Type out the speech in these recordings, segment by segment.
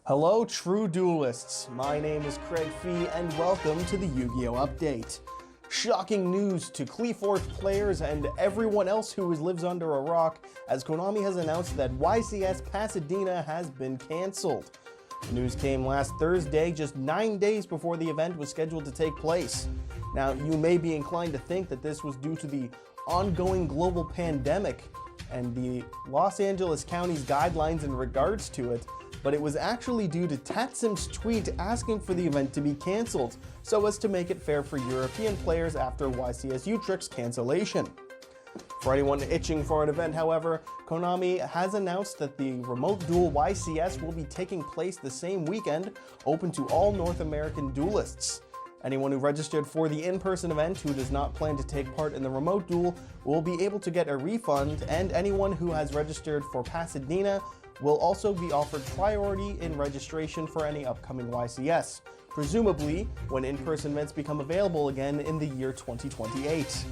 Hello, true duelists. My name is Craig Fee, and welcome to the Yu-Gi-Oh! Update. Shocking news to Cleforge players and everyone else who lives under a rock, as Konami has announced that YCS Passadena has been cancelled. The news came last Thursday, just 9 days before the event was scheduled to take place. Now, you may be inclined to think that this was due to the ongoing global pandemic and the Los Angeles County's guidelines in regards to it, but it was actually due to Tatsim's tweet asking for the event to be cancelled, so as to make it fair for European players after YCS Utrecht's cancellation. For anyone itching for an event, however, Konami has announced that the Remote Duel YCS will be taking place the same weekend, open to all North American duelists. Anyone who registered for the in-person event who does not plan to take part in the Remote Duel will be able to get a refund, and anyone who has registered for Passadena will also be offered priority in registration for any upcoming YCS, presumably when in-person events become available again in the year 2028.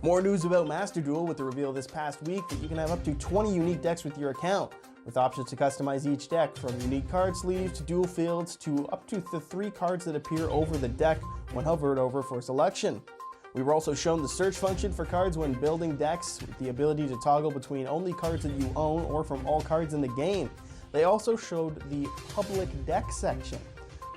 More news about Master Duel with the reveal this past week that you can have up to 20 unique decks with your account, with options to customize each deck, from unique card sleeves to dual fields to up to the 3 cards that appear over the deck when hovered over for selection. We were also shown the search function for cards when building decks, with the ability to toggle between only cards that you own or from all cards in the game. They also showed the public deck section,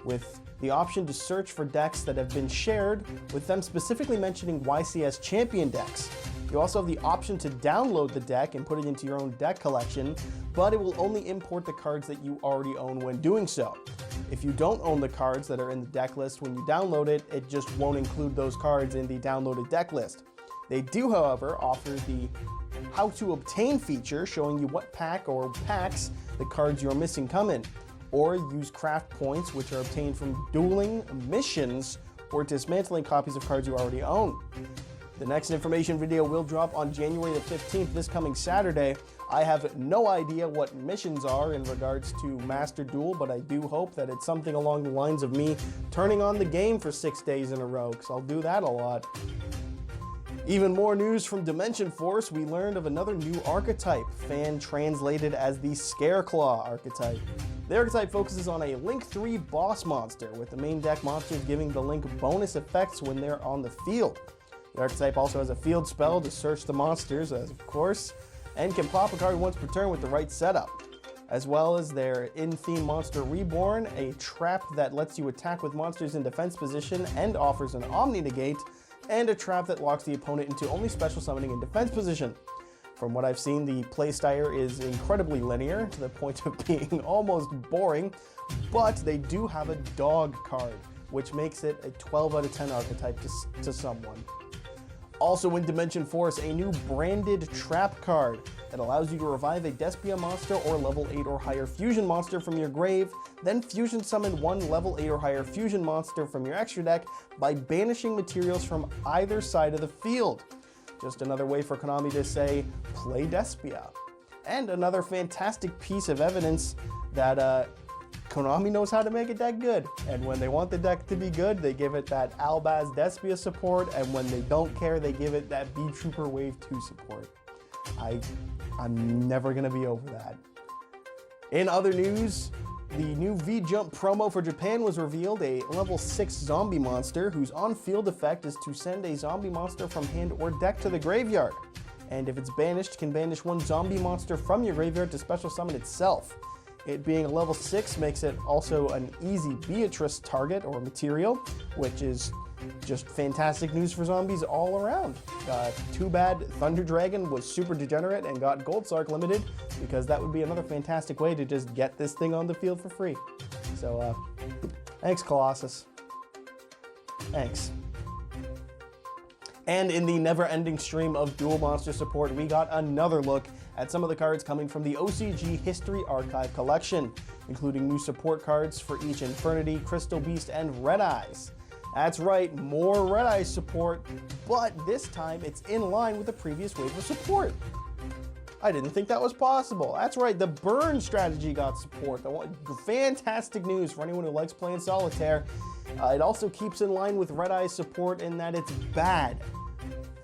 with the option to search for decks that have been shared, with them specifically mentioning YCS champion decks. You also have the option to download the deck and put it into your own deck collection, but it will only import the cards that you already own when doing so. If you don't own the cards that are in the deck list when you download it, it just won't include those cards in the downloaded deck list. They do, however, offer the How to Obtain feature, showing you what pack or packs the cards you're missing come in, or use craft points, which are obtained from dueling, missions, or dismantling copies of cards you already own. The next information video will drop on January the 15th, this coming Saturday. I have no idea what missions are in regards to Master Duel, but I do hope that it's something along the lines of me turning on the game for 6 days in a row, because I'll do that a lot. Even more news from Dimension Force, we learned of another new archetype, fan-translated as the Scareclaw archetype. The archetype focuses on a Link 3 boss monster, with the main deck monsters giving the Link bonus effects when they're on the field. The archetype also has a field spell to search the monsters, of course, and can pop a card once per turn with the right setup, as well as their in-theme monster Reborn, a trap that lets you attack with monsters in defense position and offers an Omni Negate, and a trap that locks the opponent into only special summoning in defense position. From what I've seen, the playstyle is incredibly linear, to the point of being almost boring, but they do have a dog card, which makes it a 12 out of 10 archetype to someone. Also in Dimension Force, a new branded trap card that allows you to revive a Despia monster or level 8 or higher fusion monster from your grave, then fusion summon one level 8 or higher fusion monster from your extra deck by banishing materials from either side of the field. Just another way for Konami to say, play Despia. And another fantastic piece of evidence that Konami knows how to make a deck good, and when they want the deck to be good, they give it that Albaz Despia support, and when they don't care, they give it that B-Trooper Wave 2 support. I'm never gonna be over that. In other news, the new V-Jump promo for Japan was revealed, a level 6 zombie monster whose on-field effect is to send a zombie monster from hand or deck to the graveyard, and if it's banished, can banish one zombie monster from your graveyard to special summon itself. It being a level 6 makes it also an easy Beatrice target or material, which is just fantastic news for zombies all around. Too bad Thunder Dragon was super degenerate and got Gold Sark limited, because that would be another fantastic way to just get this thing on the field for free. So, thanks Colossus. Thanks. And in the never-ending stream of Duel Monster support, we got another look at some of the cards coming from the OCG History Archive collection, including new support cards for each Infernity, Crystal Beast, and Red Eyes. That's right, more Red Eyes support, but this time it's in line with the previous wave of support. I didn't think that was possible. That's right, the burn strategy got support. Fantastic news for anyone who likes playing solitaire. It also keeps in line with Red Eye's support in that it's bad.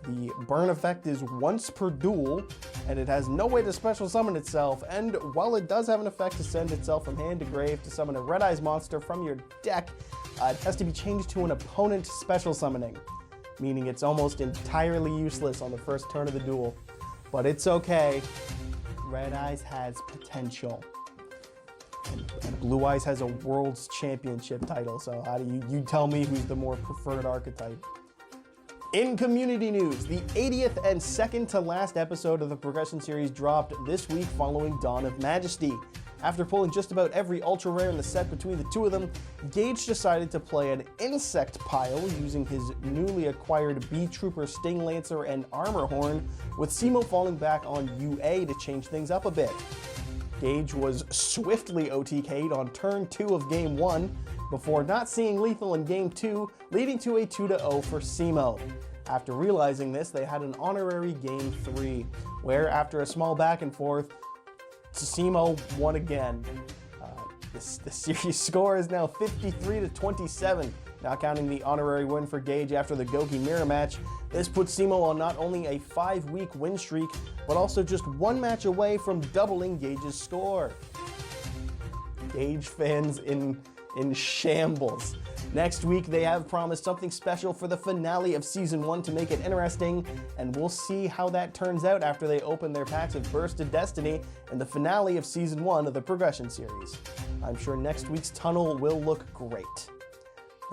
The burn effect is once per duel, and it has no way to special summon itself, and while it does have an effect to send itself from hand to grave to summon a Red Eyes monster from your deck, it has to be changed to an opponent special summoning, meaning it's almost entirely useless on the first turn of the duel. But it's okay. Red Eyes has potential. And Blue Eyes has a World's Championship title, so how do you tell me who's the more preferred archetype? In community news, the 80th and second to last episode of the Progression series dropped this week following Dawn of Majesty. After pulling just about every ultra rare in the set between the two of them, Gage decided to play an insect pile using his newly acquired Bee Trooper Sting Lancer and Armor Horn, with Simo falling back on UA to change things up a bit. Gage was swiftly OTK'd on turn 2 of Game 1, before not seeing lethal in Game 2, leading to a 2-0 for Simo. After realizing this, they had an honorary Game 3, where after a small back and forth, Simo won again. The series score is now 53-27, not counting the honorary win for Gage after the Goki mirror match. This puts Simo on not only a 5-week win streak, but also just one match away from doubling Gage's score. Gage fans in shambles. Next week, they have promised something special for the finale of Season 1 to make it interesting, and we'll see how that turns out after they open their packs of Burst of Destiny and the finale of Season 1 of the Progression series. I'm sure next week's tunnel will look great.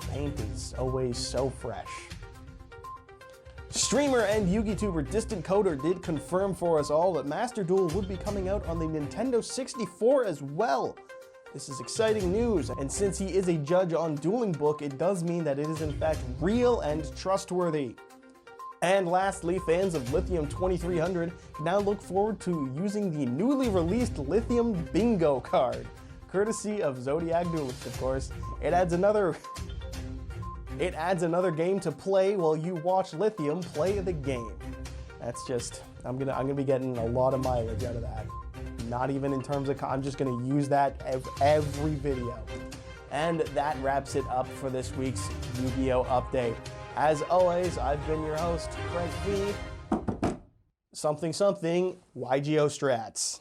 The paint is always so fresh. Streamer and YugiTuber Distant Coder did confirm for us all that Master Duel would be coming out on the Nintendo 64 as well. This is exciting news, and since he is a judge on Dueling Book, it does mean that it is in fact real and trustworthy. And lastly, fans of Lithium 2300 can now look forward to using the newly released Lithium Bingo card, courtesy of Zodiac Duelist, of course. It adds another game to play while you watch Lithium play the game. That's just, I'm gonna be getting a lot of mileage out of that. Not even in terms of, I'm just gonna use that every video. And that wraps it up for this week's Yu-Gi-Oh! Update. As always, I've been your host, Craig V. Something, YGO Strats.